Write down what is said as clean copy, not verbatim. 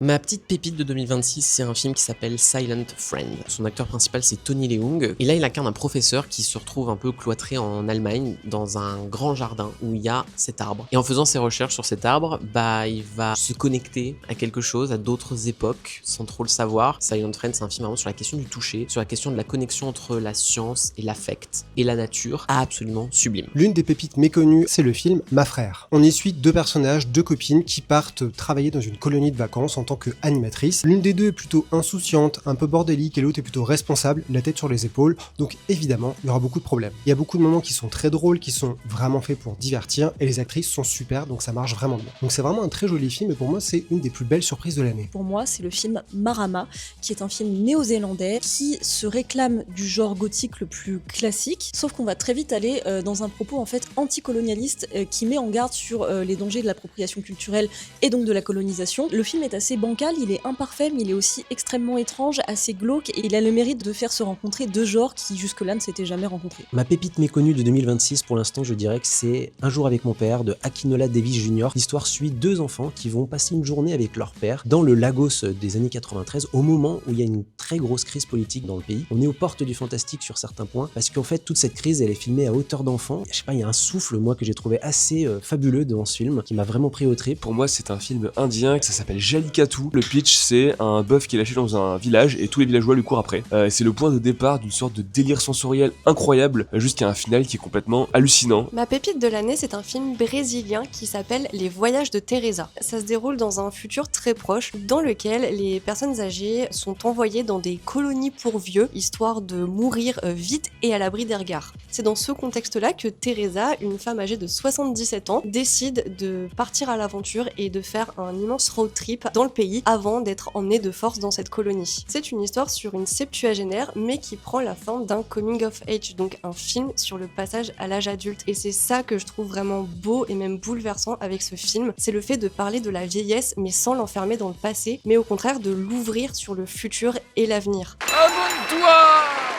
Ma petite pépite de 2026, c'est un film qui s'appelle Silent Friend. Son acteur principal, c'est Tony Leung. Et là, il incarne un professeur qui se retrouve un peu cloîtré en Allemagne, dans un grand jardin où il y a cet arbre. Et en faisant ses recherches sur cet arbre, il va se connecter à quelque chose, à d'autres époques, sans trop le savoir. Silent Friend, c'est un film vraiment sur la question du toucher, sur la question de la connexion entre la science et l'affect, et la nature, absolument sublime. L'une des pépites méconnues, c'est le film Ma Frère. On y suit deux personnages, deux copines qui partent travailler dans une colonie de vacances en tant qu'animatrice. L'une des deux est plutôt insouciante, un peu bordélique, et l'autre est plutôt responsable, la tête sur les épaules, donc évidemment, il y aura beaucoup de problèmes. Il y a beaucoup de moments qui sont très drôles, qui sont vraiment faits pour divertir, et les actrices sont super, donc ça marche vraiment bien. Donc c'est vraiment un très joli film, et pour moi, c'est une des plus belles surprises de l'année. Pour moi, c'est le film Marama, qui est un film néo-zélandais qui se réclame du genre gothique le plus classique, sauf qu'on va très vite aller dans un propos en fait anticolonialiste qui met en garde sur les dangers de l'appropriation culturelle et donc de la colonisation. Le film est assez bancal, il est imparfait, mais il est aussi extrêmement étrange, assez glauque, et il a le mérite de faire se rencontrer deux genres qui jusque-là ne s'étaient jamais rencontrés. Ma pépite méconnue de 2026, pour l'instant, je dirais que c'est Un jour avec mon père de Akinola Davis Jr. L'histoire suit deux enfants qui vont passer une journée avec leur père dans le Lagos des années 93, au moment où il y a une très grosse crise politique dans le pays. On est aux portes du fantastique sur certains points, parce qu'en fait, toute cette crise, elle est filmée à hauteur d'enfant. Je sais pas, il y a un souffle, moi, que j'ai trouvé assez fabuleux dans ce film, qui m'a vraiment pris au trip. Pour moi, c'est un film indien, ça s'appelle Jallikattu. Le pitch, c'est un bœuf qui est lâché dans un village et tous les villageois lui courent après. C'est le point de départ d'une sorte de délire sensoriel incroyable, jusqu'à un final qui est complètement hallucinant. Ma pépite de l'année, c'est un film brésilien qui s'appelle Les Voyages de Teresa. Ça se déroule dans un futur très proche, dans lequel les personnes âgées sont envoyées dans des colonies pour vieux, histoire de mourir vite et à l'abri des regards. C'est dans ce contexte-là que Teresa, une femme âgée de 77 ans, décide de partir à l'aventure et de faire un immense road trip dans le pays avant d'être emmenée de force dans cette colonie. C'est une histoire sur une septuagénaire, mais qui prend la forme d'un coming of age, donc un film sur le passage à l'âge adulte. Et c'est ça que je trouve vraiment beau et même bouleversant avec ce film, c'est le fait de parler de la vieillesse, mais sans l'enfermer dans le passé, mais au contraire de l'ouvrir sur le futur et l'avenir. Abonne-toi!